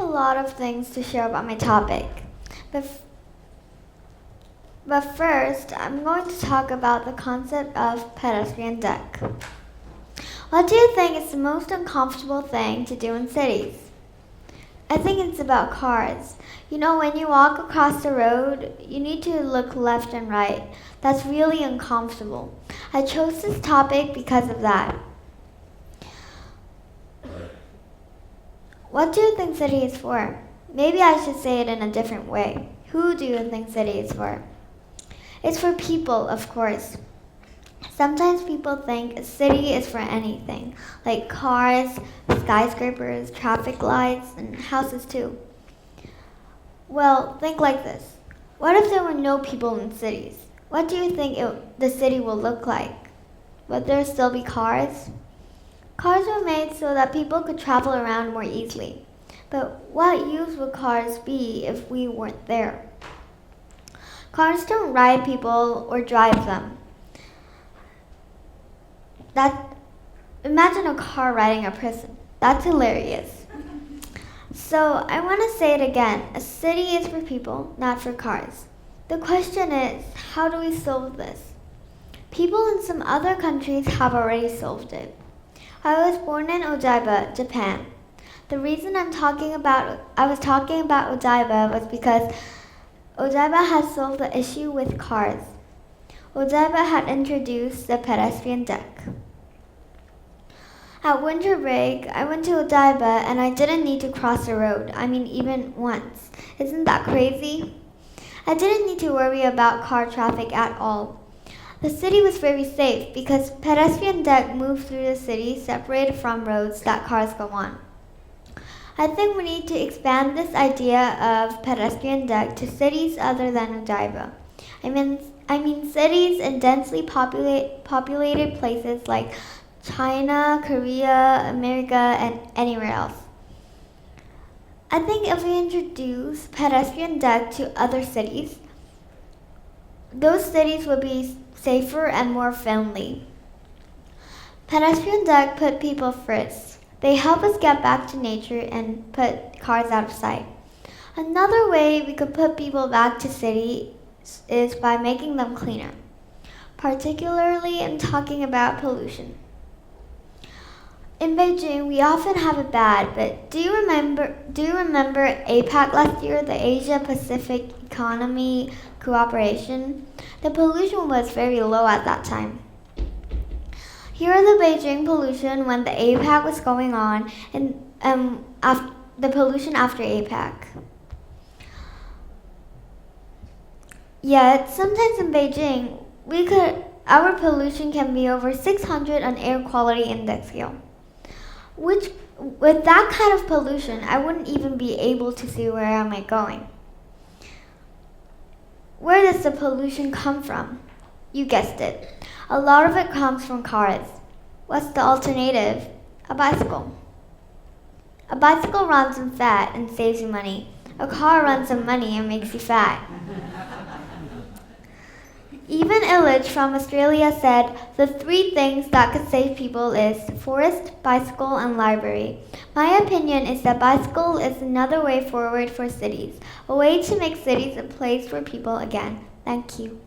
a lot of things to share about my topic. But first, I'm going to talk about the concept of pedestrian deck. What do you think is the most uncomfortable thing to do in cities? I think it's about cars. You know, when you walk across the road, you need to look left and right. That's really uncomfortable. I chose this topic because of that. What do you think city is for? Maybe I should say it in a different way. Who do you think city is for? It's for people, of course. Sometimes people think a city is for anything, like cars, skyscrapers, traffic lights, and houses too. Well, think like this. What if there were no people in cities? What do you think the city will look like? Would there still be cars? Cars were made so that people could travel around more easily. But what use would cars be if we weren't there? Cars don't ride people or drive them. Imagine a car riding a person. That's hilarious. So I want to say it again. A city is for people, not for cars. The question is, how do we solve this? People in some other countries have already solved it. I was born in Odaiba, Japan. The reason I was talking about Odaiba was because Odaiba has solved the issue with cars. Odaiba had introduced the pedestrian deck. At winter break, I went to Odaiba and I didn't need to cross the road. I mean, even once. Isn't that crazy? I didn't need to worry about car traffic at all. The city was very safe because pedestrian deck moved through the city separated from roads that cars go on. I think we need to expand this idea of pedestrian deck to cities other than Odaiba. I mean cities in densely populated places like China, Korea, America, and anywhere else. I think if we introduce pedestrian deck to other cities, those cities would be safer and more friendly. Pedestrian deck put people first. They help us get back to nature and put cars out of sight. Another way we could put people back to cities is by making them cleaner. Particularly I'm talking about pollution. In Beijing, we often have it bad, but do you remember APEC last year, the Asia Pacific Economy Cooperation? The pollution was very low at that time. Here are the Beijing pollution when the APEC was going on and the pollution after APEC. Yet, sometimes in Beijing, our pollution can be over 600 on air quality index scale. With that kind of pollution, I wouldn't even be able to see where am I going. Where does the pollution come from? You guessed it. A lot of it comes from cars. What's the alternative? A bicycle. A bicycle runs on fat and saves you money. A car runs on money and makes you fat. Even Illich from Australia said the 3 things that could save people is forest, bicycle, and library. My opinion is that bicycle is another way forward for cities, a way to make cities a place for people again. Thank you.